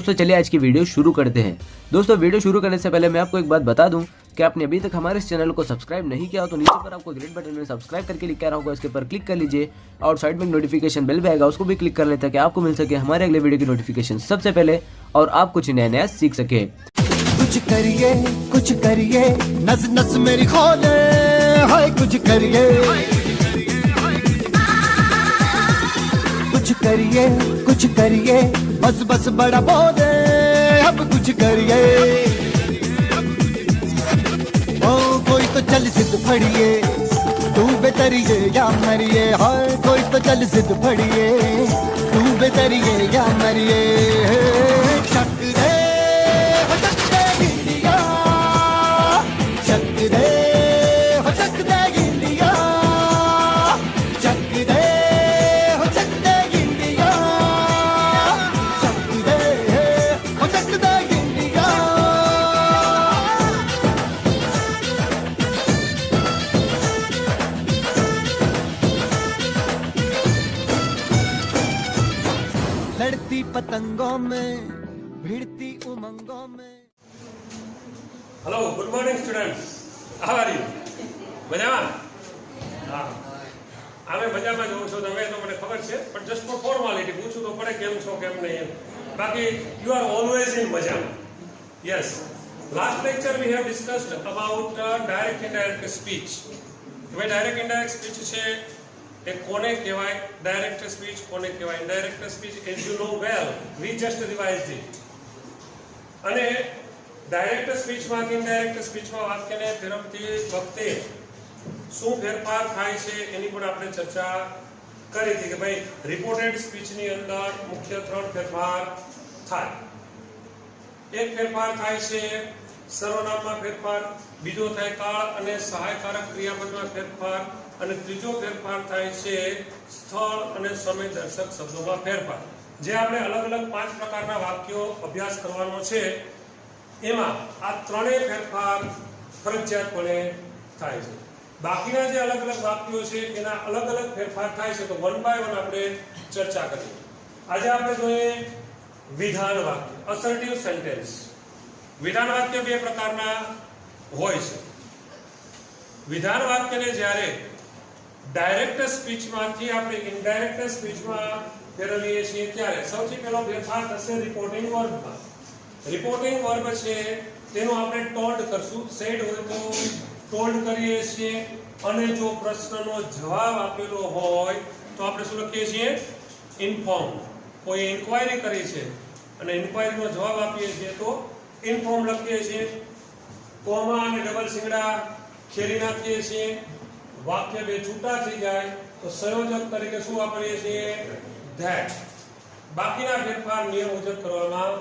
दोस्तों चलिए आज की वीडियो शुरू करते हैं। दोस्तों वीडियो शुरू करने से पहले मैं आपको एक बात बता दूं कि आपने अभी तक हमारे इस चैनल को सब्सक्राइब नहीं किया हो तो नीचे पर आपको ग्रीन बटन में सब्सक्राइब करके लिखा रहा होगा, इसके ऊपर क्लिक कर लीजिए और साइड में नोटिफिकेशन बेल भी आएगा, उसको भी क्लिक कर लें ताकि आपको मिल सके हमारे अगले वीडियो की नोटिफिकेशन सबसे पहले और आप कुछ नया नया सीख सके। कुछ करिए नस नस मेरी खोले, हाय कुछ करिए बस बस बड़ा बोले, अब कुछ करिए। ओ कोई तो चल जिद फड़िए, तू बेतरिए या मरिए, हाय कोई तो चल जिद फड़िए, तू बेतरिए या मरिए। शक दे लड़ती पतंगों में, भिड़ती उमंगों में। Hello, good morning students, how are you? મજામાં? હા, અમે મજામાં જ હોઉં છું, તમે તો મને ખબર છે, પણ જસ્ટ ફોર ફોર્માલિટી પૂછું તો પડે કેમ છો કેમ નહીં એમ. બાકી યુ આર ઓલવેઝ ઇન મજામાં. Yes, last lecture we have discussed about direct indirect speech. હવે ડાયરેક્ટ ઇનડાયરેક્ટ સ્પીચ છે એ કોને કહેવાય, ડાયરેક્ટ સ્પીચ કોને કહેવાય, indirect speech as you know well we just revised it. અને ડાયરેક્ટ સ્પીચમાંથી ઇનડાયરેક્ટ સ્પીચમાં વાક્યને ફેરવતી વખતે શું ફેરફાર થાય છે એની પણ આપણે ચર્ચા કરી હતી કે ભાઈ રિપોર્ટેડ સ્પીચની અંદર મુખ્ય 3 ફેરફાર થાય. એક ફેરફાર થાય છે સર્વનામમાં ફેરફાર, બીજો થાય કાળ અને સહાયકારક ક્રિયાપદમાં ફેરફાર, અને ત્રીજો ફેરફાર થાય છે સ્થળ અને સમય દર્શક શબ્દોમાં ફેરફાર. જે આપણે અલગ અલગ 5 પ્રકારના વાક્યો અભ્યાસ કરવાનો છે એમાં આ ત્રણેય ફેરફાર ફરજિયાતપણે થાય છે. બાકીના જે અલગ અલગ વાક્યો છે એના અલગ અલગ ફેરફાર થાય છે, તો વન બાય વન આપણે ચર્ચા કરીએ. આજે આપણે જોઈએ વિધાન વાક્ય, અસર્ટિવ સેન્ટેન્સ. વિધાન વાક્ય 2 પ્રકારના હોય છે. વિધાન વાક્યને જ્યારે ડાયરેક્ટ સ્પીચમાંથી આપણે ઇનડાયરેક્ટ સ્પીચમાં ફેરવીએ છીએ ત્યારે સૌથી પહેલો ફેરફાર થશે રિપોર્ટિંગ વર્બમાં. રિપોર્ટિંગ વર્બ છે તેનો આપણે ટોલ્ડ કરશું, સેડ હોય તો ટોલ્ડ કરીએ છીએ, અને જો પ્રશ્નનો જવાબ આપેલો હોય તો આપણે શું લખીએ છીએ, ઇન્ફોર્મ. કોઈ ઇન્ક્વાયરી કરી છે અને ઇન્ક્વાયરીનો જવાબ આપીએ છીએ તો ઇન્ફોર્મ લખીએ છીએ. કોમા અને ડબલ સિંગડા ખેરી નાખીએ છીએ. વાક્ય 2 છૂટા થઈ જાય તો સંયોજક તરીકે શું વાપરીએ છીએ, ધેટ. બાકીના ફેરફાર નિયમ મુજબ કરવામાં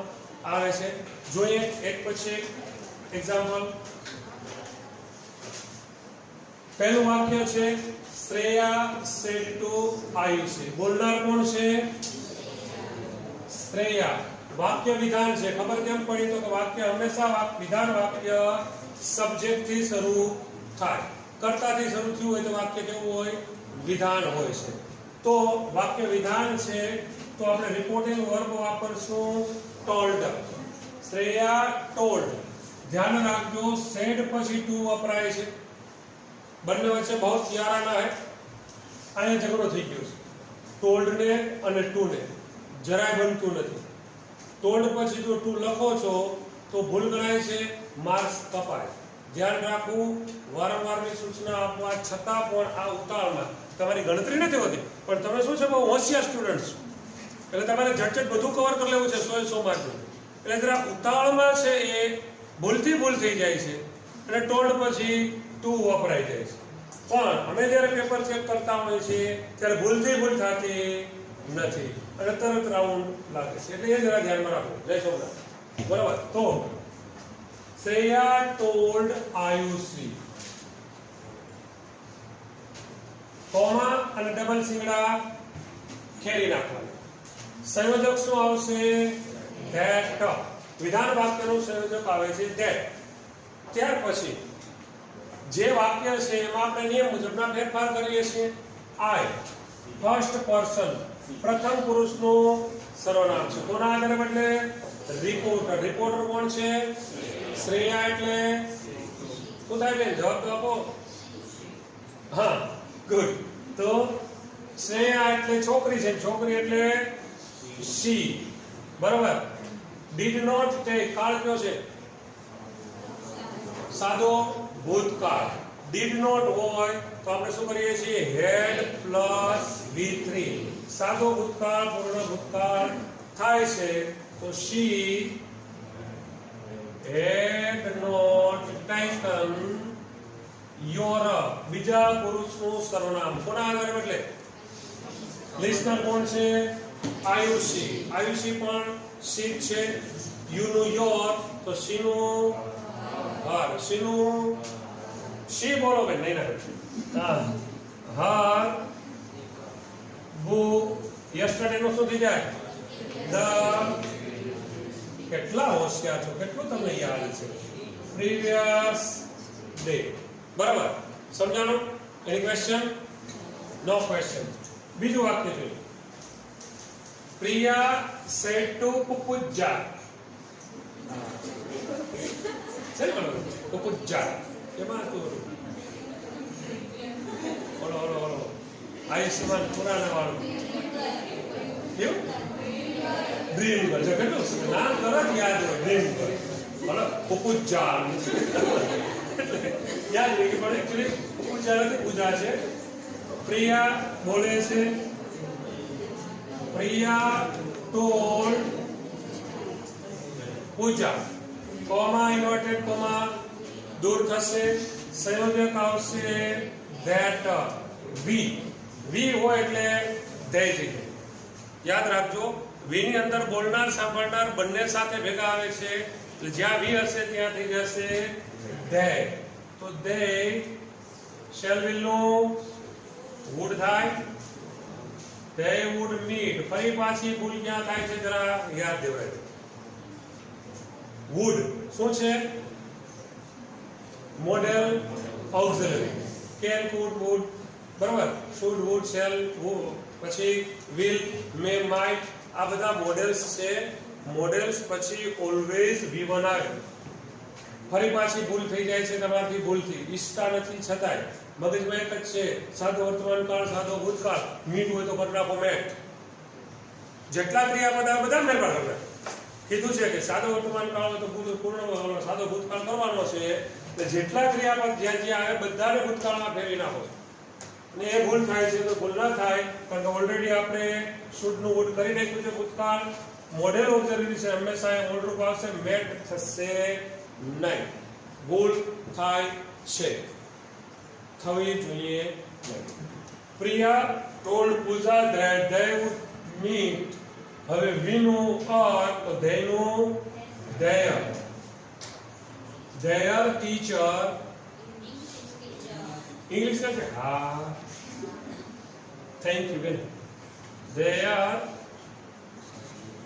આવે છે. જોઈએ એક પછી એક એક્ઝામ્પલ. પહેલું વાક્ય છે શ્રેયા સેડ ટુ આયુષી. બોલનાર કોણ છે, શ્રેયા. વાક્ય વિધાન છે. ખબર કેમ પડી તો કે વાક્ય હંમેશા વિધાન વાક્ય સબ્જેક્ટ થી શરૂ થાય, કર્તાથી શરૂ થયું હોય તો વાક્ય કેવું હોય, વિધાન હોય છે. તો વાક્ય વિધાન છે તો આપણે રિપોર્ટિંગ વર્બ વાપરશું ટોલ્ડ. શ્રેયા ટોલ્ડ. ધ્યાન રાખજો સેડ પછી ટુ વપરાય છે. બંને વચ્ચે બહુ યારાના હે. અહીંયા ઝઘડો થઈ ગયો છે. ટોલ્ડ ને અને ટુ ને જરાય બનતું નથી. ટોલ્ડ પછી જો ટુ લખો છો તો ભૂલ ગણાય છે, માર્ક્સ કપાય. ધ્યાન રાખવું, વારંવારની સૂચના આપવા છતાં પણ આ ઉતાવળમાં તમારી ગણતરી નથી હોતી, પણ તમે શું છે બહુ હોશિયાર સ્ટુડન્ટ છો એટલે તમારે ઝટઝટ બધું કવર કરી લેવું છે 100 માર્કનું. એટલે જરા ઉતાવળમાં છે એ ભૂલથી ભૂલ થઈ જાય છે અને ટોલ્ડ પછી ટુ વપરાઈ જાય છે. પણ અમે જ્યારે પેપર ચેક કરતા હોઈએ છીએ ત્યારે ભૂલથી ભૂલ થતી નથી અને તરત રાઉન્ડ લાગે છે. એટલે એ જરા ધ્યાનમાં રાખો. જય સોમનાથ. બરાબર. તો શ્રેયા ટોલ્ડ આયુષી, કોમા અને ડબલ સિંગડા ખેરી નાખવાના. સંયોજક શું આવશે, ધેટ. વિધાન વાક્યનું સંયોજક આવે છે ધેટ. ત્યાર પછી જે વાક્ય છે એમાં આપણે નિયમ મુજબના ફેરફાર કરીએ છીએ. આઈ ફર્સ્ટ પર્સન પ્રથમ પુરુષનું સર્વનામ છે. કોના આધારે બદલે, રિપોર્ટર. રિપોર્ટર કોણ છે? શ્રેયા. એટલે શું થાય બેન? જવાબ તો આપો. હા, ગુડ. તો શ્રેયા એટલે છોકરી છે, છોકરી એટલે શી. બરાબર. ડીડ નોટ ટેક, કાળ કયો છે? સાદો ભૂતકાળ. ડીડ નોટ હોય તો આપણે શું કરીએ છીએ? હેડ પ્લસ V3. સાદો ભૂતકાળ પૂર્ણ ભૂતકાળ થાય છે તો she had not taken your. બીજા પુરુષનું સર્વનામ કોના આધારે બદલે? લિસ્નર કોણ છે? આયુષી. આયુષી પણ she છે. you નું your તો she નું her. she નું she બોલો બેન, નહીં ના. her book yesterday નું શું થઈ જાય? the. કેટલા હોશિયાર છો, કેટલું તમને યાદ છે? previous day. બરાબર, સમજાણું? Any question? No question. બીજું વાક્ય જોઈએ. Priya said to પુપુજા. છે ને પુપુજા એમાં તો ઓલો ઓલો ઓલો આયુષ્યમાન ખુરાના વાળું કેવું? Dream girl. કેટલું નામ તરત યાદ હોય, ડ્રીમ ગર્લ. બોલો પુપુજા યાદ રહી ગયું, પણ એકચ્યુઅલી પુપુજા નથી, પૂજા છે. પ્રિયા બોલે છે, પ્રિયા ટોલ્ડ પૂજા. કોમા ઇન્વર્ટેડ કોમા દૂર થશે, સંયોજક આવશે ધેટ. વી. વી હોય એટલે ધેય થઈ જાય. યાદ રાખજો, વી ની અંદર બોલનાર સાંભળનાર બંને સાથે ભેગા આવે છે એટલે જ્યાં વી હશે ત્યાં થઈ જશે ધેય. તો ધેય શેલ વિલ નું વુડ થાય, they would meet. ફરી પાછી ભૂલ ક્યાં થાય છે જરા યાદ દેવાય. would શું છે? Model auxiliary. can, could, would. બરાબર. should, would, shall, પછી will, may, might. આ બધા મોડેલ્સ છે. મોડેલ્સ પછી ઓલવેઝ V1 આવે. ફરી પાછી ભૂલ થઈ જાય છે તમારાથી, ભૂલથી. ઈચ્છતા નથી છતાંય મગજમાં એક જ છે, સાદો વર્તમાન કાળ, સાદો ભૂતકાળ. મીટ હોય તો કરી નાખો મેટ. જેટલા ક્રિયાપદ આવે બધા ફેરફાર કરવાના. કીધું છે કે સાદો વર્તમાન કાળ હોય તો પૂર્ણ સાદો ભૂતકાળ કરવાનો છે. એટલે જેટલા ક્રિયાપદ જ્યાં જ્યાં આવે બધાને ભૂતકાળમાં ફેરવી નાખો. અને એ ભૂલ થાય છે તો ભૂલ ના થાય, કારણ કે ઓલરેડી આપણે શુડ નું વુડ કરી નાખ્યું છે ભૂતકાળ. મોડેલ ઓક્સિલરી છે, હંમેશા એ મૂળ રૂપ આવશે, મેટ થશે નહીં. ભૂલ થાય છે, થવી જોઈએ નહીં. Priya told Pooja that they would meet. હવે વી નું અર્થ તો ધે નું ધેયર. Their teacher. ઇંગ્લિશ કરશે? હા, થેન્ક યુ બેન. ધેયર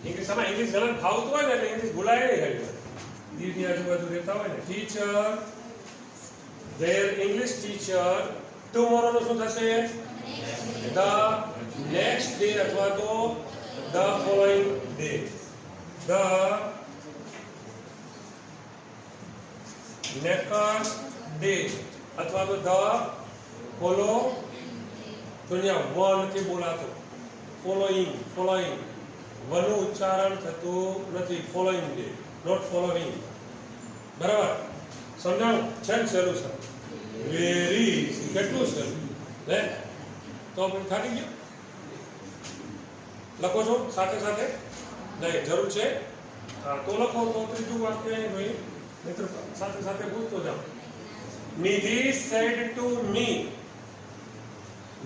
ઇંગ્લિશ આમાં ઇંગ્લિશ ઘણા ફાવતું હોય ને એટલે ઇંગ્લિશ ભૂલાય નહીં ઘણી વાર. દીદી આજુબાજુ રહેતા હોય ને. Teacher, there English teacher. Tomorrow નું શું થશે? ધ નેક્સ્ટ ડે અથવા તો the following day. The next day અથવા તો ધ ફોલો. દુનિયા વન નથી બોલાતો, ફોલોઈંગ. ફોલોઈંગ વનું ઉચ્ચારણ થતું નથી. Following day, not following. બરાબર, સમજાણું છે ને? સહેલું છે, વેરી. કેટલું સહેલું ને? તો આપણે થાકી ગયો. લખો છો સાથે સાથે? નહીં, જરૂર છે. હા, તો લખો. તો ત્રીજું વાક્ય નહીં, મિત્રો સાથે સાથે પૂછતો જાઓ. નિધિ said to me.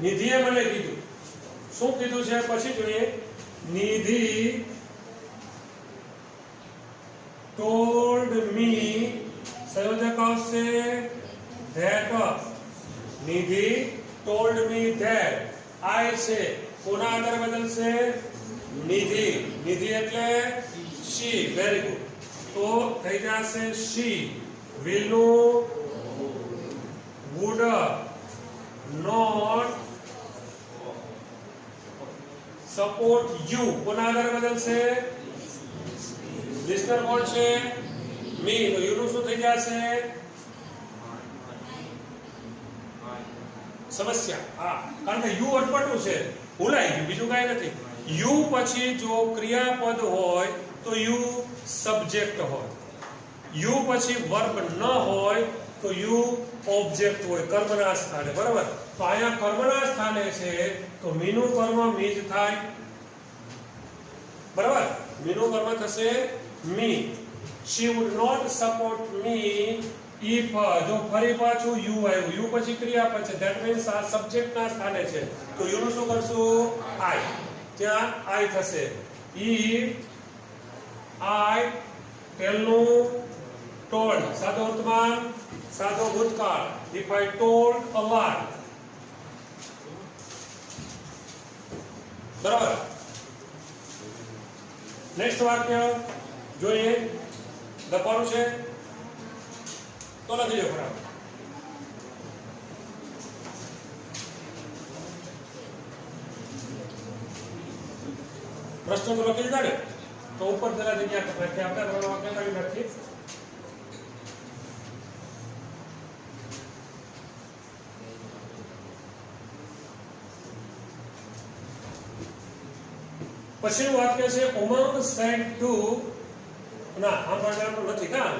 નિધિએ મને કીધું. શું કીધું છે પછી જોઈએ. નિધિ told me. સંયોજક આવશે that. Nidhi told me that. I છે, કોના આધારે બદલશે? નિધિ. નિધિ એટલે she. Very good. તો થઈ જશે she will નું would not support you. કોના આધારે બદલશે? લિસનર કોણ છે? મી. તો યુ નું શું થઈ જશે? સમસ્યા. હા, કારણ કે યુ અટપટું છે, ભૂલાઈ ગયું, બીજું કાંઈ નથી. યુ પછી જો ક્રિયાપદ હોય તો યુ સબ્જેક્ટ હોય. યુ પછી વર્બ ન હોય તો યુ ઓબ્જેક્ટ હોય, કર્મના સ્થાને. બરાબર? તો અહીંયા કર્મના સ્થાને છે તો મીનું કર્મ મી જ થાય. બરાબર? મીનું કર્મ થશે મી. she would not support me if જો ફરી પાછું યુ આવ્યું, યુ પછી ક્રિયાપદ છે, ધેટ મીન્સ આ સબ્જેક્ટ ના સ્થાને છે, તો યુ નું શું કરશું? આઈ. ત્યાં આઈ થશે. if I tell નું told, સાદો વર્તમાન, સાદો ભૂતકાળ. if I told a lie. બરાબર? નેક્સ્ટ વાક્ય જોઈએ. લખવાનું છે તો લખી દો બરાબર. પ્રશ્નો તો લખી દીધા ને, તો ઉપર જરા જગ્યા રાખીએ. આપણે ત્રણ વાક્ય કાઢી નાખીએ. પછીનું વાક્ય છે ઉમંગ સેડ ટુ, ના આમ પાડવાનું નથી કા,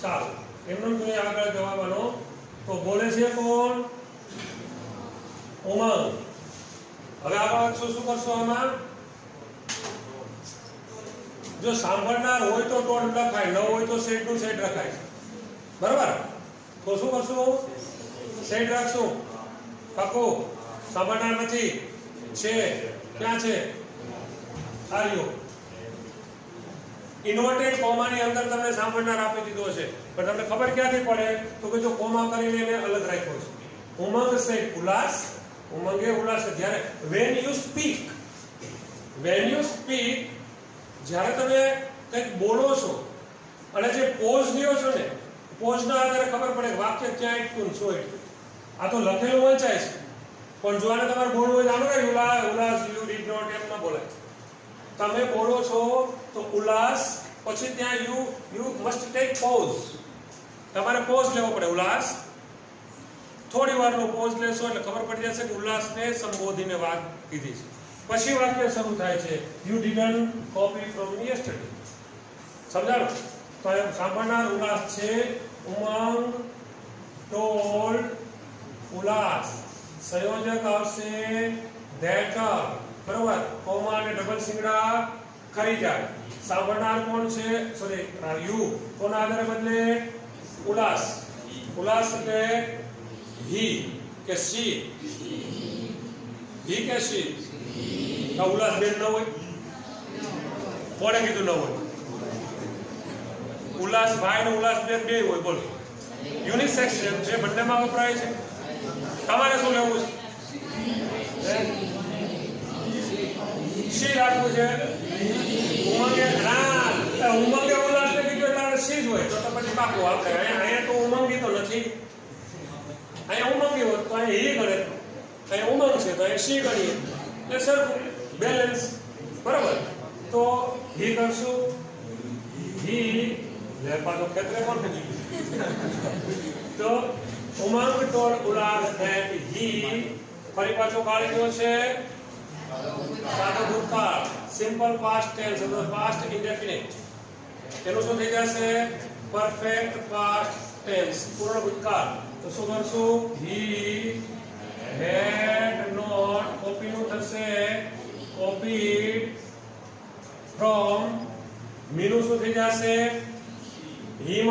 સારું એમનો જોઈએ આગળ જવાબનો. તો બોલે છે કોણ? ઉમંગ. હવે આગળ શું કરશો આમાં? જો સાંભળનાર હોય તો ટોડ લખાય, ન હોય તો સેડ ટુ સેડ લખાય. બરાબર? તો શું કરશું? સેડ રાખશું. પાકું? સાંભળનાર નથી છે, ક્યાં છે? આર્યો. ઇન્વર્ટેડ કોમાની અંદર તમને સાંભળનાર આપી દીધો છે, પણ તમને ખબર ક્યાંથી પડે? તો કે જો કોમા કરીને એને અલગ રાખ્યો છે. ઉમંગ સેડ ઉલ્લાસ, ઉમંગે ઉલ્લાસ. જ્યારે when you speak, જ્યારે તમે કંઈક બોલો છો અને જે પોઝ લ્યો છો ને, પોઝના આધારે ખબર પડે વાક્ય ક્યાં અટકું શું અટકું. આ તો લખેલું વંચાય છે, પણ જો આને તમારે બોલવું હોય તો આનું કઈ ઉલ્લાસ યુ ડીડ નોટ એમ ના બોલાય. તમે બોલો છો તો ઉલ્લાસ, પછી ત્યાં યુ મસ્ટ ટેક પોઝ. તમારે પોઝ લેવો પડે. ઉલ્લાસ થોડી વારનો પોઝ લેશો એટલે ખબર પડી જશે કે ઉલ્લાસને સંબોધીને વાત કીધી છે. પછી વાક્ય શરૂ થાય છે you didn't copy from yesterday. સમજાણો? તો એમ સાંભળનાર ઉલ્લાસ છે. ઉમંગ ટોલ્ડ ઉલ્લાસ. સંયોજક આવશે ધેટ. બરોબર? કોમા અને ડબલ સિંગડા ખરી જાય. સાંભળનાર કોણ છે? Sorry you. કોના આધારે બદલે? ઉલ્લાસ. ઉલ્લાસ એટલે હી કે સી? હી કે સી? તો ઉલ્લાસ બેન ન હોય? કોણે કીધું ન હોય? ઉલ્લાસ ભાઈ ને ઉલ્લાસ બેન બે હોય. બોલો. યુનિસેક્સ છે, બંનેમાં વપરાય છે. તમારે શું લેવું છે? સી રાખવું છે. ઉમંગે ઉમંગે ઉલ્લાસ ને કીધું એટલે સી જ હોય, તો પછી પાકું આપણે અહીંયા તો ઉમંગી તો નથી. અહીંયા ઉમંગી હોત તો અહીંયા હી ગણે, અહીંયા ઉમંગ છે તો અહીંયા સી ગણીએ એટલે સરખું બેલેન્સ. બરાબર? તો હી કરશું. હી પાછો ખેતરે કોણ થઈ તો ઉમંગ ટોળ ઉલ્લાસ ધેટ હી. ફરી પાછો કાળ કયો છે? સાદો ભૂતકાળ. સિમ્પલ પાસ્ટ ટેન્સ અથવા પાસ્ટ ઇન્ડેફિનિટ. એનું શું થઈ જશે? પરફેક્ટ પાસ્ટ ટેન્સ, પૂર્ણ ભૂતકાળ. તો શું કરશું? હી હેડ નોટ, કોપી નું થશે કોપીડ ફ્રોમ. મીનું શું થઈ જશે? હિમ.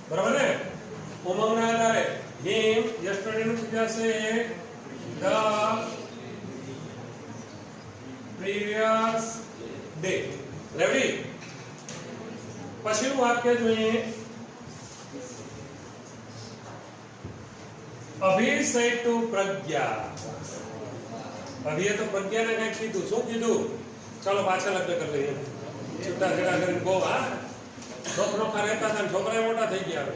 બરાબર ને? ઉમંગના આધારે હિમ. યસ્ટરડે નું થઈ જશે the previous day. રેડી? પછીનું વાક્ય જોઈએ. અભી સેડ ટુ પ્રજ્ઞા. અભીએ તો પ્રજ્ઞાને કંઈક કીધું. શું કીધું? ચાલો પાછા લગ્ન કરી લઈએ. છૂટા છેડા કરીને બહુ નોખા રહેતા હતા, છોકરા મોટા થઈ ગયા.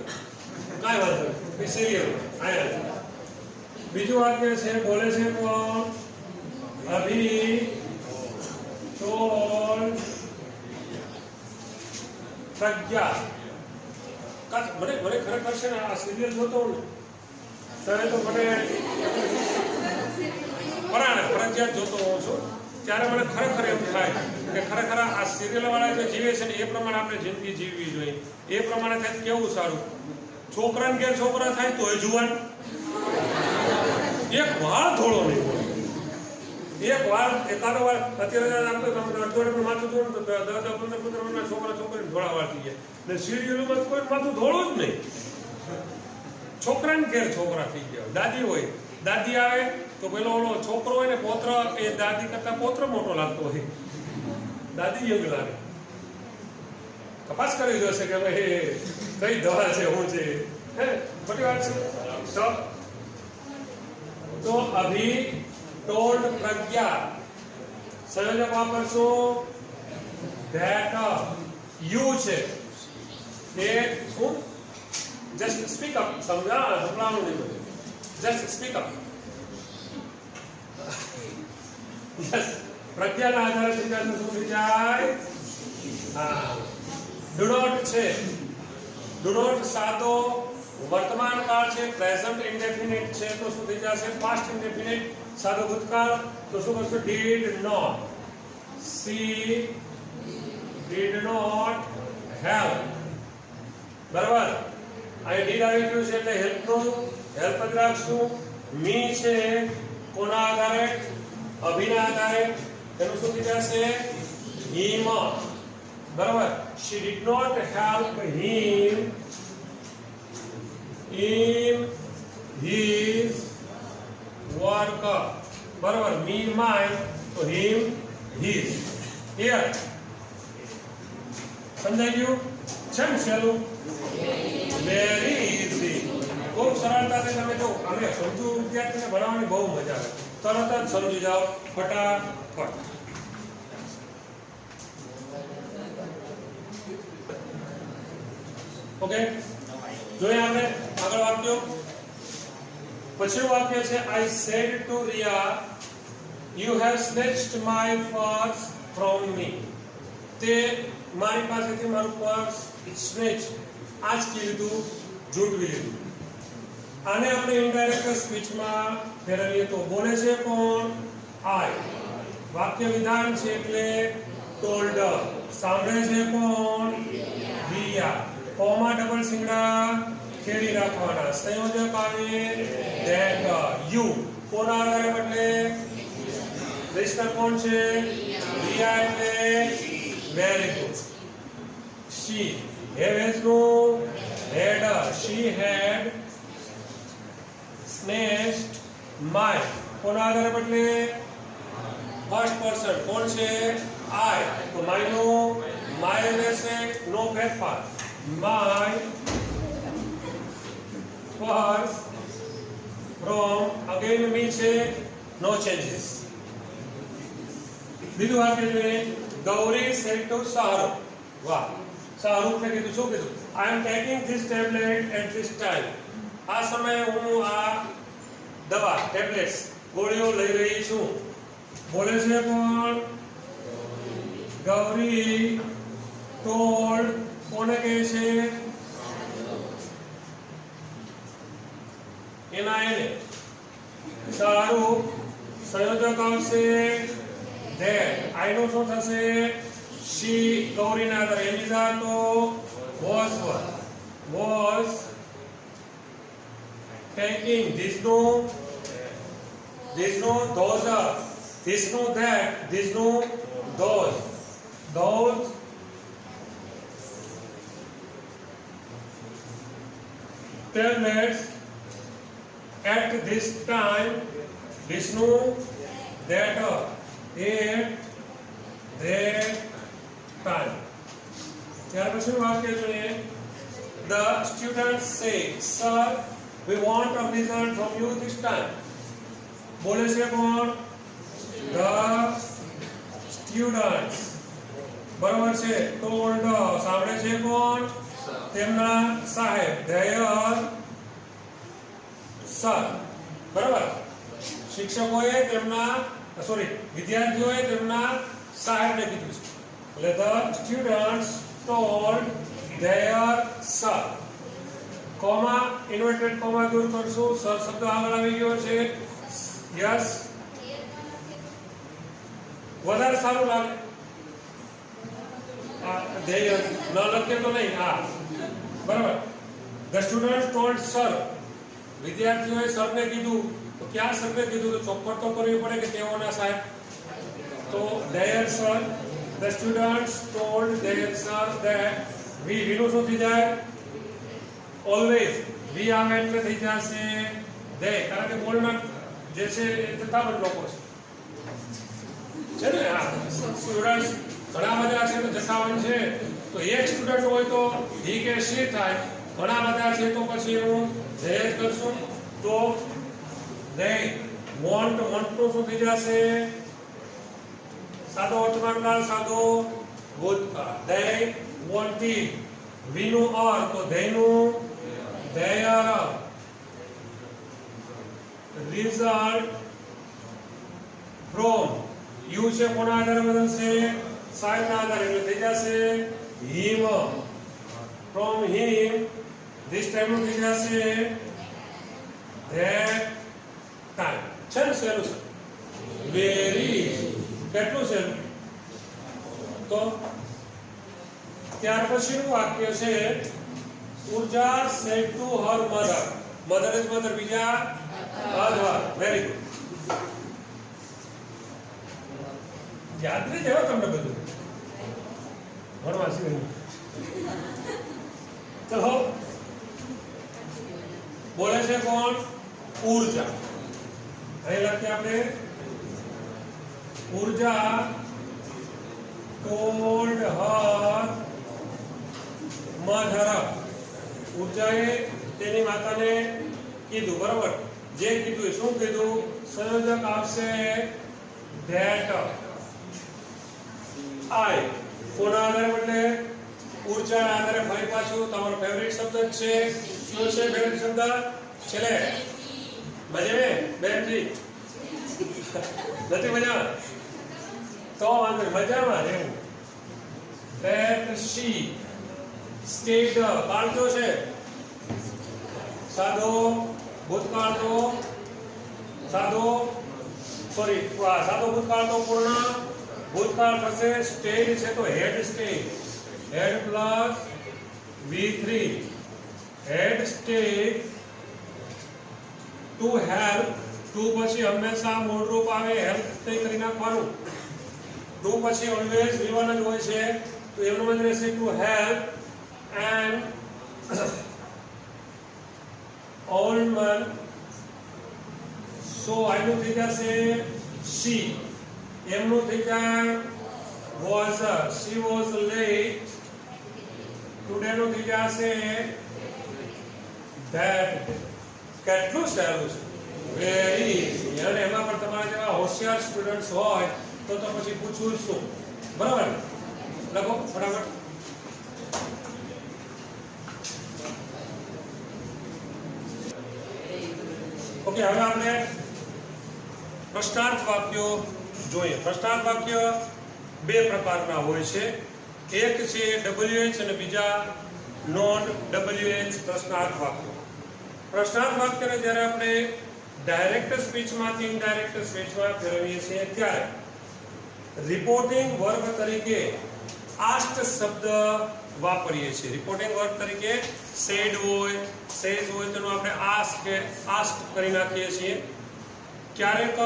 કાંઈ વાંધો નહીં, સિરિયલ આયા. બીજું વાક્ય છે, બોલે છે કોણ? અભી ટોલ્ડ પ્રજ્ઞા મને ખરેખર છે ને આ સિરિયલ જોતો હું ને ત્યારે તો મને પરાણે ફરજિયાત જોતો હોઉં છું ત્યારે મને ખરેખર એવું થાય કે ખરેખર આ સિરિયલ વાળા જે જીવે છે ને એ પ્રમાણે આપણે જિંદગી જીવવી જોઈએ. એ પ્રમાણે થાય કેવું સારું. છોકરાને ઘેર છોકરા થાય તોય જુવાન, એક વાળ થોડો નહીં હોય, એક વાર એકાદો વાર અત્યારે અઠવાડિયું માથું ધોળું તો 10-15 વર્ષના છોકરા છોકરીને ધોળા વાર થઈ જાય ને સિરિયલોમાં કોઈ માથું ધોળું જ નહીં. છોકરાને ઘેર છોકરા થઈ ગયા. દાદી હોય, દાદી આવે તો પેલો ઓલો છોકરો હોય ને પોત્ર એ દાદી કરતા પોત્ર મોટો લાગતો હોય, દાદી યંગ લાગે. તપાસ કરી જોશે કે ભાઈ કઈ દવા છે શું છે, હે ખોટી વાત છે. તો અભી told પ્રજ્ઞા સંયોજક વાપરશું that you છે એ શું just speak up. સંભળાવવાનું નહીં બધું, just speak up. yes પ્રજ્ઞાના આધારે સિદ્ધાંત શું થઈ જાય? હા do not છે. do not સાદો વર્તમાન કાળ છે, પ્રેઝન્ટ ઇન્ડેફિનિટ છે તો શું થઈ જશે? પાસ્ટ ઇન્ડેફિનિટ. સાદો ભૂતકાળ તો શું કરશું? did not, she did not help. બરાબર. અહીં did આવી ગયું છે એટલે હેલ્પ નું હેલ્પ જ રાખશું. મી છે કોના આધારે? અભિના આધારે. એનું શું થઈ જશે? him. બરાબર. she did not help him in his work. બરાબર. me mine તો him his. here સમજાઈ ગયું છે ને? સહેલું, વેરી ઇઝી. બહુ સરળતાથી તમે જો અમે સમજુ વિદ્યાર્થીને ભણાવવાની બહુ મજા આવે. તરત જ સમજી જાઓ ફટાફટ. ઓકે, જોઈએ આપણે આગળ વાક્યો. પછીનું વાક્ય છે I said to Riya, you have snatched my purse from me. તે મારી પાસેથી મારું પર્સ સ્નેચ આંચકી લીધું, ઝૂંટવી લીધું. આને આપણે ઇનડાયરેક્ટ સ્પીચમાં ફેરવીએ તો બોલે છે કોણ? I. વાક્ય વિધાન છે એટલે told. સાંભળે છે કોણ? Riya. કોમા ડબલ સિંગડા ખેડી રાખવાના. સંયોજક આવે that. you કોના આધારે બદલે? રજિસ્ટર કોણ છે? Riya એટલે very good. she has no had. she had snatched my કોના આધારે બદલે? ફર્સ્ટ પર્સન કોણ છે? I. તો my નો my રહેશે, નો ફેરફાર. my purse from again me છે, no changes. બીજું વાક્ય જોઈએ. Gauri said to Shahrukh. વાહ, શાહરુખને કીધું શું કીધું? I am taking this tablet at this time. આ સમયે હું આ દવા ટેબ્લેટ્સ ગોળીઓ લઈ રહી છું. બોલે છે કોણ? ગૌરી. told કોને કહે છે? એના એને. શાહરુખ. સંયોજક આવશે that. I નો શું થશે? she. ગૌરીના આધારે એલિઝા તો was taking. this no those. this no that. this no those. tablets at this time. this no that. at that time. ત્યાર પછી વાક્ય જોઈએ. the students say, sir, we want a result from you this time. બોલે છે કોણ? the students. બરાબર છે. told. સાંભળે છે કોણ? તેમના સાહેબ. their sir. બરાબર. શિક્ષકોએ તેમના વિદ્યાર્થીઓએ તેમના સાહેબને કીધું છે. એટલે the students told their sir. Comma inverted comma દૂર કરશું. સર શબ્દ આગળ આવી ગયો છે. યસ, વધારે સારું લાગે. ધ્યેય ન લખીએ તો નહીં. હા, બરાબર. The students told sir. વિદ્યાર્થીઓએ સરને કીધું. તો ક્યાં સરને કીધું? તો ચોખવટ તો કરવી પડે કે તેઓના સાહેબ. તો their sir. The students told their sir that વીનું શું થઈ જાય? ઓલવેઝ. વી આવે એટલે થઈ જશે they, કારણ કે બોલનાર જે છે એ જથ્થાબંધ લોકો છે ને. હા, સ્ટુડન્ટ્સ ઘણા બધા છે તો જથ્થાબંધ છે. તો એક સ્ટુડન્ટ હોય તો he કે she થાય. ઘણા બધા છે તો પછી એનું they જ કરશું. તો they want નું શું થઈ જશે? સાદો વર્તમાનકાળ, સાદો ભૂતકાળ. they wanted. વી નું અર તો they નું their. result from. યુ છે કોના આધારે બદલશે? સાહેબના આધારે, એટલે થઈ જશે him. from him. this time નું થઈ જશે that time. છે ને સહેલું છે? very. કેટલું સહેલું? તો ત્યાર પછીનું વાક્ય છે ઉર્જા said to her mother. Mother is mother, બીજા અધર. Very good. યાદ નહીં દેવા તમને બધું ભણવા સિવાય. તો બોલે છે કોણ? ઉર્જા. અહીં લખીએ આપણે ઉર્જા told her mother. ઉર્જાએ તેની માતાને કીધું. બરાબર. જે કીધું એ શું કીધું? સંયોજક આવશે that. I કોના આધારે બદલે? ઉર્જાના આધારે. ફરી પાછું તમારો ફેવરિટ શબ્દ છે. શું છે ફેવરિટ શબ્દ? છેલ્લે મજે મે બેનજી નથી મજા? તો વાંધો મજામાં રહેવું. that she stayed. કાળ કયો છે? સાદો ભૂતકાળ. તો સાદો ભૂતકાળ તો પૂર્ણ ભૂતકાળ થશે. સ્ટેડ છે તો had stayed. Had plus V3. Had stayed to help. To પછી હંમેશા મૂળ રૂપ આવે. હેલ્પ તે કરી નાખવાનું. ટુ પછી ઓલવેઝ V1 જ હોય છે તો એનું મત રહેશે to help and old man. So આનું થઈ જશે she. એમનું થઈ જાય was. she was late. today નું થઈ જશે that. કેટલું સહેલું છે? વેરી. અને એમાં પણ તમારા જેવા હોશિયાર સ્ટુડન્ટ્સ હોય તો પછી પૂછવું શું? બરાબર. લખો ફટાફટ. ઓકે, હવે આપણે પ્રશ્નાર્થ વાક્યો જોઈએ. પ્રશ્નાર્થ વાક્ય બે પ્રકારના હોય છે. એક છે WH અને બીજા નોન WH પ્રશ્નાર્થ વાક્યો. પ્રશ્નાર્થ વાક્યને જ્યારે આપણે ડાયરેક્ટ સ્પીચમાંથી ઇનડાયરેક્ટ સ્પીચમાં ફેરવીએ છીએ ત્યારે રિપોર્ટિંગ વર્બ તરીકે આસ્ટ શબ્દ વાપરીએ છીએ. રિપોર્ટિંગ વર્બ તરીકે સેડ હોય, સેઝ હોય તેનો આપણે આસ્ક કરી નાખીએ છીએ. ક્યારેક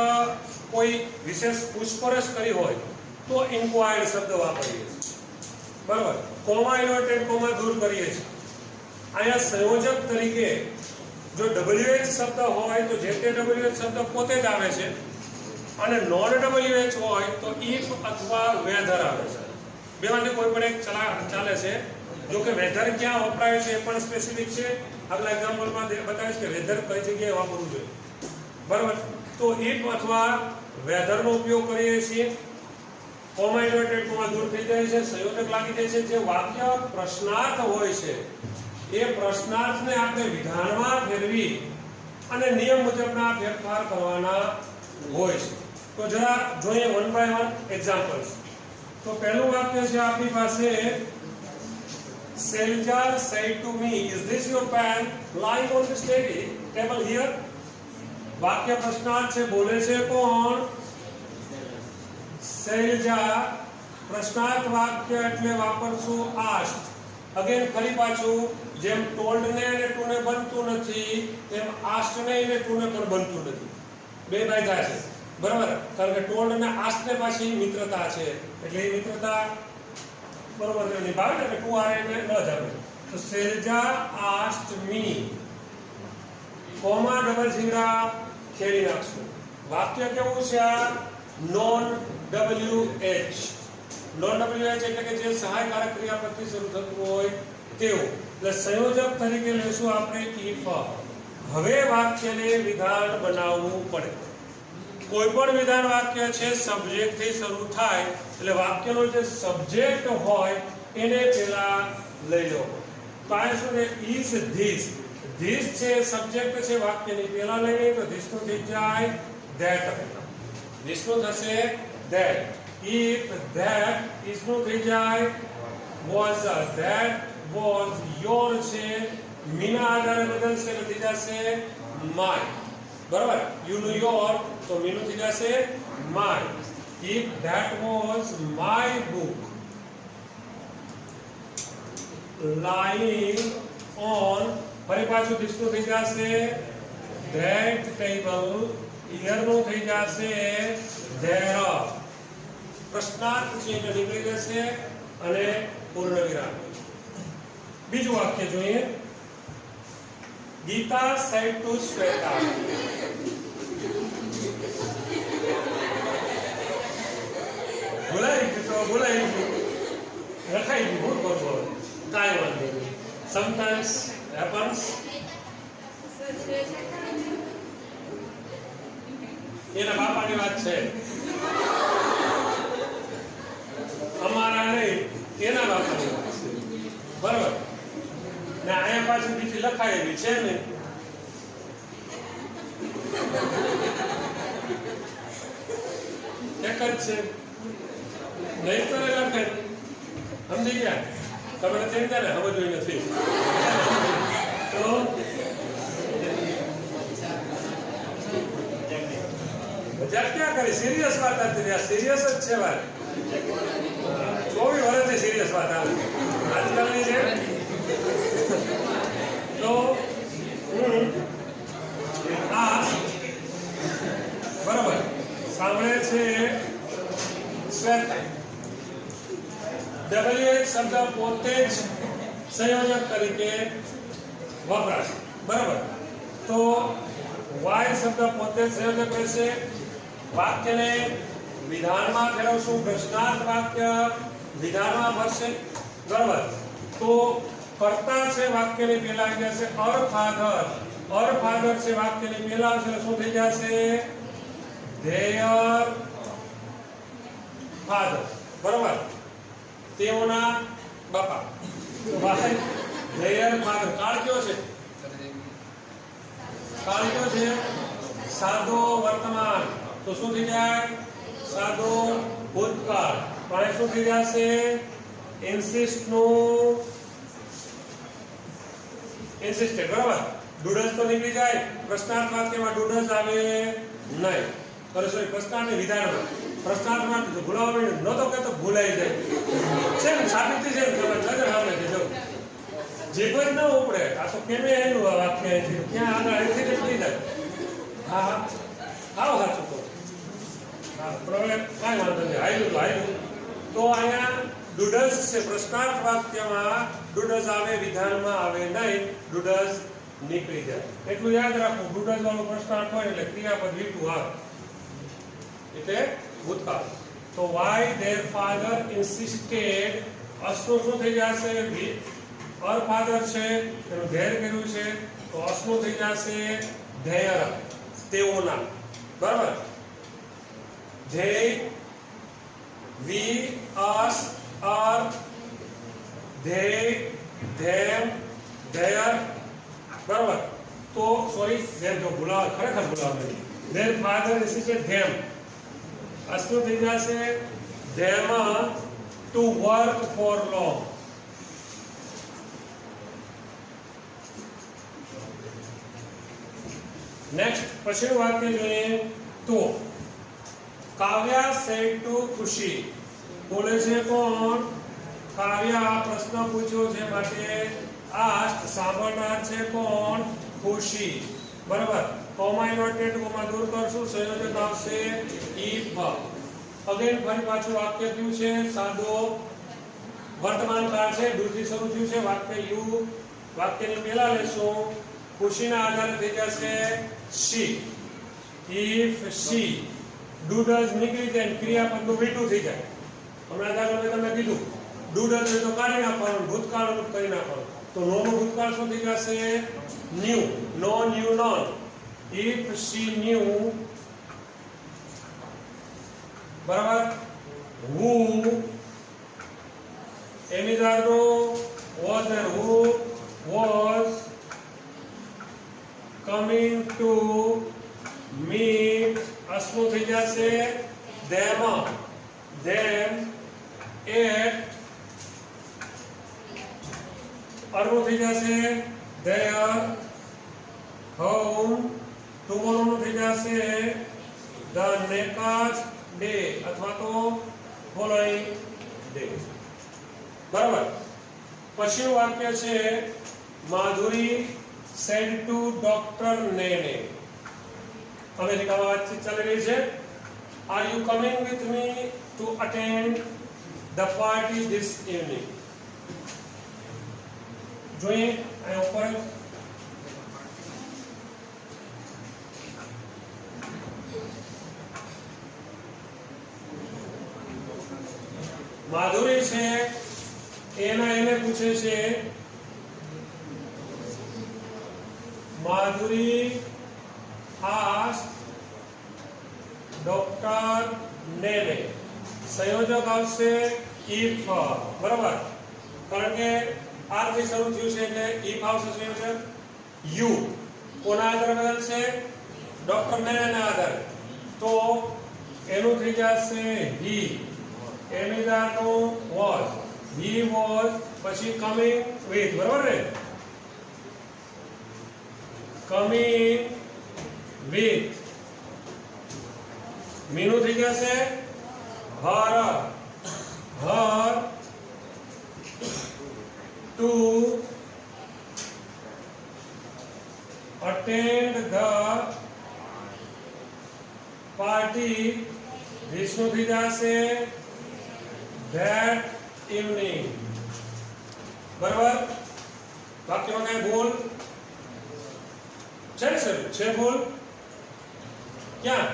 કોઈ વિશેષ પૂછપરછ કરી હોય તો ઇન્ક્વાયર્ડ શબ્દ વાપરીએ છીએ. બરાબર. કોમા ઇન્વર્ટેડ કોમા દૂર કરીએ છીએ. અહીંયા સંયોજક તરીકે જો WH શબ્દ હોય તો જે તે WH શબ્દ પોતે જ આવે છે અને નોન WH હોય તો if અથવા વેધર આવે છે. બેમાંથી કોઈ પણ એક ચાલે છે. જો કે વેધર ક્યાં વપરાય છે એ પણ સ્પેસિફિક છે. આગલા એક્ઝામ્પલમાં બતાવીશ કે વેધર કઈ જગ્યાએ વાપરવું જોઈએ. બરાબર. તો if અથવા વેધરનો ઉપયોગ કરીએ છીએ. કોમા ઇન્વર્ટેડ કોમા દૂર થઈ જાય છે, સંયોજક લાગી જાય છે. જે વાક્ય પ્રશ્નાર્થ હોય છે એ પ્રશ્નાર્થને આપણે વિધાનમાં ફેરવી અને નિયમ મુજબના ફેરફાર કરવાના હોય છે. તો જરા જોઈએ વન બાય વન એક્ઝામ્પલ્સ. તો પહેલું વાક્ય છે આપણી પાસે Selja said to me, is this your pen lying on this table here? વાક્ય પ્રશ્નાર્થ છે, બોલે છે કોણ? શૈલજા. પ્રશ્નાર્થ વાક્ય એટલે વાપરશું asked. અગેન ફરી પાછું, જેમ told ને અને to ને બનતું નથી તેમ asked ને અને to ને પણ બનતું નથી. બે ફાયદા છે, બરાબર? કારણ કે told અને asked ને પાછી મિત્રતા છે, એટલે એ મિત્રતા બરોબર નિભાવે એટલે to આવે એટલે ન જાવે. તો Shailaja asked me, comma double ઝીરા ખેડી નાખશું. વાક્ય કેવું છે આ? Non WH. નોન WH એટલે કે જે સહાયકારક ક્રિયાપદથી શરૂ થતું હોય તેવું. એટલે સંયોજક તરીકે લેશું આપણે if. હવે વાક્યને વિધાન બનાવવું પડે. કોઈ પણ વિધાન વાક્ય છે સબ્જેક્ટ થી શરૂ થાય એટલે વાક્યનો જે સબ્જેક્ટ હોય એને પહેલા લઈ લો. તો આ શું છે? is this. this છે સબ્જેક્ટ છે, વાક્યની પહેલા લઈએ તો this નું થઈ જાય that. this નું થશે that. if that is નું થઈ જાય was. that was your છે, મીના આધારે બદલશે એટલે થઈ જશે my. બરાબર? you know your તો મીનું થઈ જશે my. if that was my book lying on, ફરી પાછું this નું થઈ જશે that table, here નું થઈ જશે there. પ્રશ્નાર્થ છે એટલે નીકળી જશે અને પૂર્ણ વિરામ. બીજું વાક્ય જોઈએ. Gita said to Shweta. બોલાઈ ગયું, લખાઈ ગયું, બરોબર, કાંઈ વાંધો નહીં. Sometimes happens. એના બાપાની વાત છે, અમારા નહીં, એના બાપાની વાત છે, બરાબર? ને અહીંયા પાછું બીજી લખાયેલી છે ને, એક જ છે, નહીં તો લખે. સમજી ગયા? તમે નથી સમજ્યા ને? સમજવું નથી તો મજાક ક્યાં કરી? સિરિયસ વાત હતી. આ સિરિયસ જ છે વાત. 24 વર્ષથી સિરિયસ વાત આવે આજકાલની છે. તો આ બરાબર સાંભળે છે શ્વેતા. WH શબ્દ પોતે જ સંયોજક તરીકે વપરાશે, બરાબર? તો Y શબ્દ પોતે જ સંયોજક રહેશે. વાક્યને વિધાનમાં ફેરવશું. પ્રશ્નાર્થ વાક્ય વિધાનમાં ભરશે, બરાબર? તો કર્તા છે વાક્યની પહેલા આવી જશે અર ફાધર. અર ફાધર છે વાક્યની પહેલા આવશે એટલે શું થઈ જશે? ધેયર ફાધર, બરાબર? તેઓના બાપા. તો ભાઈ ધેયર ફાધર. કાળ કયો છે? કાળ કયો છે? સાદો વર્તમાન. તો શું થઈ જાય? સાદો ભૂતકાળ. પણ શું થઈ જશે? ઇન્સિસ્ટ નું ઇન્સિસ્ટેડ, બરાબર? ડુડસ તો નીકળી જાય. પ્રશ્નાર્થ વાક્યમાં ડુડસ આવે નહીં. સોરી, પ્રશ્નાર્થની વિધાનમાં. પ્રશ્નાર્થમાં ભૂલાવા ન તો કે તો ભૂલાઈ જાય છે ને, સાબિતી છે ને, તમે નજર સામે છે. જો જીભ જ ન ઉપડે. આ તો કેમે એનું વાક્ય છે, ક્યાં આગળ અહીંથી જ થઈ જાય. હા આવો સાચું કહો. હા, કાંઈ વાંધો નહીં, હાલ્યું. તો અહીંયા ડુડસ છે. પ્રશ્નાર્થ વાક્યમાં ડુડસ આવે, વિધાનમાં આવે નહીં. ડુડસ નીકળી જાય. એટલું યાદ રાખવું. ડુડસ વાળું પ્રશ્નાર્થ હોય એટલે ક્રિયાપદ વીટું આવે એટલે ભૂતકાળ. તો why their father insisted, અસનું શું થઈ જશે? અર ફાધર છે એનું ધેર કર્યું છે તો અસનું થઈ જશે ધેયર, તેઓના, બરાબર? they, we, us, are, they, them, their, બરાબર? તો સોરી, them જો ભૂલાવા, ખરેખર ભૂલાવા નહીં. their father insisted them. અસનું થઈ જશે them to work for long. Next પછીનું વાક્ય જોઈએ તો કાવ્યા સેડ ટુ ખુશી, બોલે છે કોણ? કાવ્યા પ્રશ્ન પૂછ્યો છે માટે આસ્ક સાંભળનાર છે કોણ? ખુશી. બરાબર. કોમા ઇન્વર્ટેડ કોમા દૂર કરશું, સંયોજક આવશે if. અગેન ફરી પાછું વાક્ય કયું છે? સાદો વર્તમાન કાળ છે, ડુ થી શરૂ થયું છે. વાક્ય યુ, વાક્યની પહેલા લેશું, ખુશીના આધારે થઈ જશે she. if she do does નીકળી જાય, ક્રિયાપદનું V2 થઈ જાય. હમણાં દાખલા મેં તમને કીધું do does તો કાઢી નાખવાનું, ભૂતકાળનું કરી નાખવાનું. તો નો નું ભૂતકાળ શું થઈ જશે? new. no new none. if she knew, બરાબર, who એમિદારનો was there, who was coming to meet, અસનું થઈ જશે them at, અરનું થઈ જશે their home, tomorrow થઈ જશે the next day અથવા તો following day. બરાબર. પછીનું વાક્ય છે માધુરી સેડ ટુ ડોક્ટર નેને. અમેરિકામાં વાતચીત ચાલી રહી છે. Are you coming with me to attend the party this evening? જોઈએ અહીંયા ઉપર માધુરી છે એને પૂછે છે, માધુરી આસ્ક ડોક્ટર નેને. સંયોજક આવશે if. બરાબર. કારણ કે આર થી શરૂ થયું છે એટલે if આવશે સંયોજક. યુ કોના આધારે બદલશે? ડોક્ટર નેનેના આધારે. તો એનું થઈ જશે he. એમિદારનો was, he was, પછી coming with, બરાબર ને? coming with. મીનું થઈ જશે her to attend the party. Vishnu થઈ જશે that evening. બરાબર. વાક્યમાં કઈ ભૂલ છે ને સર? છે ભૂલ ક્યાં?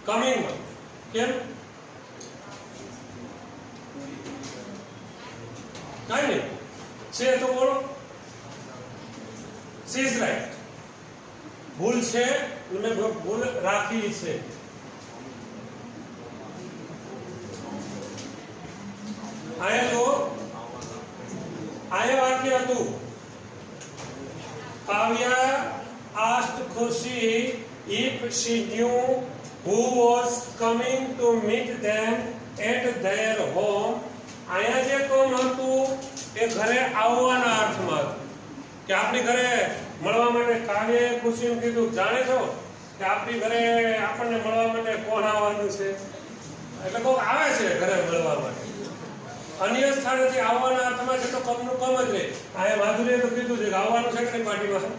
કમિંગ. કેમ? કઈ નહીં છે તો બોલો. she is right. ભૂલ છે, મેં ભૂલ રાખી છે. આયા તો આયા વાક્ય હતું કાવ્યા asked ખુશી if she knew who was coming to meet them at their home. આયા જે કોમ હતું એ ઘરે આવવાના અર્થમાં હતું કે આપણી ઘરે મળવા માટે કાવ્યાએ ખુશીને કીધું, જાણે છો કે આપણી ઘરે આપણને મળવા માટે કોણ આવવાનું છે? એટલે કોક આવે છે ઘરે મળવા માટે. અન્ય સ્થળેથી આવવાના અર્થમાં છે તો કમનું કમ જ રહે. આ માધુરીએ તો કીધું છે કે આવવાનું છે કે નહીં પાર્ટીમાં?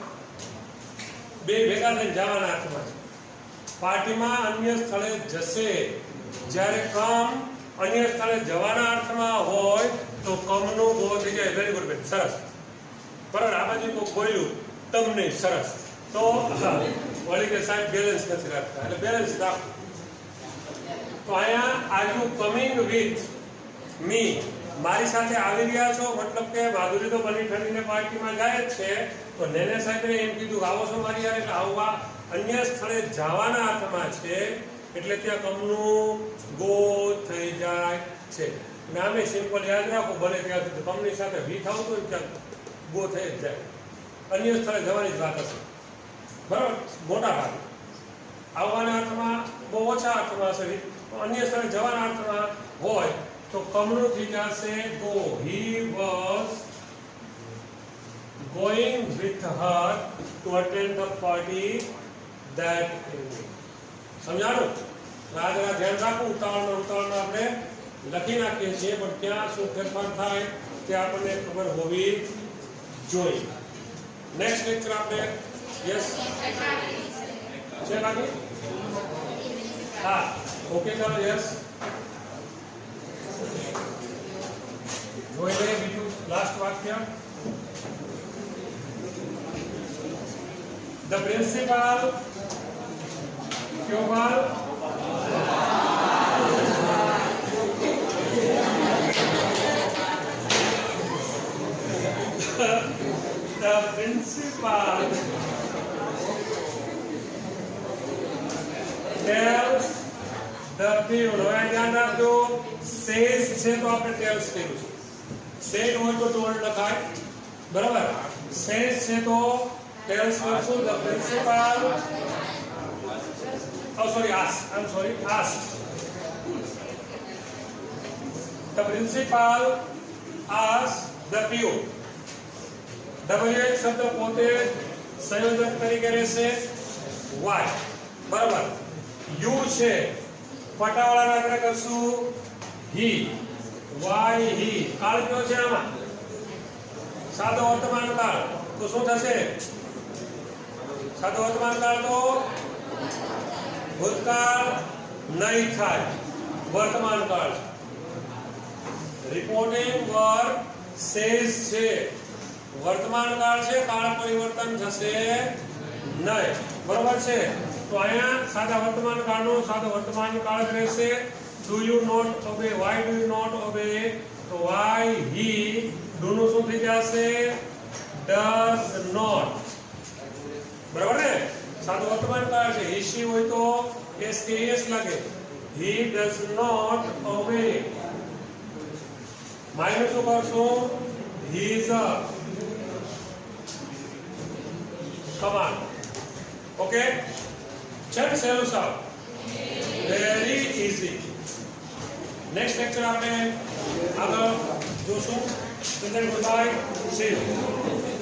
બે ભેગા થઈને જવાના અર્થમાં છે. પાર્ટીમાં અન્ય સ્થળે જશે. જ્યારે કમ અન્ય સ્થળે જવાના અર્થમાં હોય તો કમનું ગો થઈ જાય. વેરી ગુડ બેન, સરસ. બરાબર. આ બાજુ કોઈ બોલ્યું તમને સરસ. તો વળી કે સાહેબ બેલેન્સ નથી રાખતા, એટલે બેલેન્સ રાખો. તો અહીંયા are you coming with me, મારી સાથે આવી રહ્યા છો, મતલબ કે માધુરી તો બની ઠંડીને પાર્ટીમાં જાય જ છે. તો નેને સાહેબે એમ કીધું આવો છો મારી યાર, એટલે આવવા અન્ય સ્થળે જવાના અર્થમાં છે, એટલે ત્યાં કમનું ગો થઈ જાય છે. નામે સિમ્પલ યાદ રાખો, બને ત્યાં સુધી કમની સાથે વી થતું હોય ત્યાં ગો થઈ જ જાય. અન્ય સ્થળે જવાની જ વાત હશે. બરાબર. મોટા ભાગે આવવાના અર્થમાં બહુ ઓછા અર્થમાં હશે, અન્ય સ્થળે જવાના અર્થમાં હોય તો કમનું થઈ જશે go. He was going with her to attend the party that evening. સમજાણું? આ જરા ધ્યાન રાખવું, ઉતાવળમાં આપણે લખી નાખીએ છીએ, પણ ક્યાં શું ફેરફાર થાય તે આપણને ખબર હોવી જોઈએ. નેક્સ્ટ લેક્ચર આપણે યસ છે બાકી? હા, ઓકે, ચાલો યસ જોઈ લઈએ બીજું લાસ્ટ વાક્ય. The principal pupil the principal tells the pupil. હવે ધ્યાન રાખજો, says છે તો આપણે tells કર્યું છે. said હોય તો told લખાય, બરાબર? says છે તો tells also the principal. Oh, sorry, asked. I'm sorry, asked. The principal asked the PO. WH શબ્દ પોતે સંયોજક તરીકે રહેશે Y. બરાબર? U છે પટાવાળાને આપણે કરશું he. Y he. કાળ કયો છે આમાં? સાદો વર્તમાન કાળ. તો શું થશે? સાદો વર્તમાન કાળ તો ભૂતકાળ નહીં થાય, વર્તમાન કાળ. રિપોર્ટિંગ વર્ક સેઝ છે, વર્તમાન કાળ છે, કાળ પરિવર્તન થશે નહીં, બરોબર છે? તો અહીંયા સાદા વર્તમાન કાળનો સાદો વર્તમાન કાળ જ રહેશે. Do you not obey, why do you not obey, તો વાય હી, ડુ નું શું થઈ જશે? ડઝ નોટ, બરાબર ને? સાદો વર્તમાન કાળ છે, he she હોય તો SKS લાગે. he does not obey. Minus શું કરશું? he is a command. Okay, ચલ સહેલું સાવ, વેરી ઇઝી. નેક્સ્ટ લેક્ચર આપણે આગળ જોશું. Good bye, C you.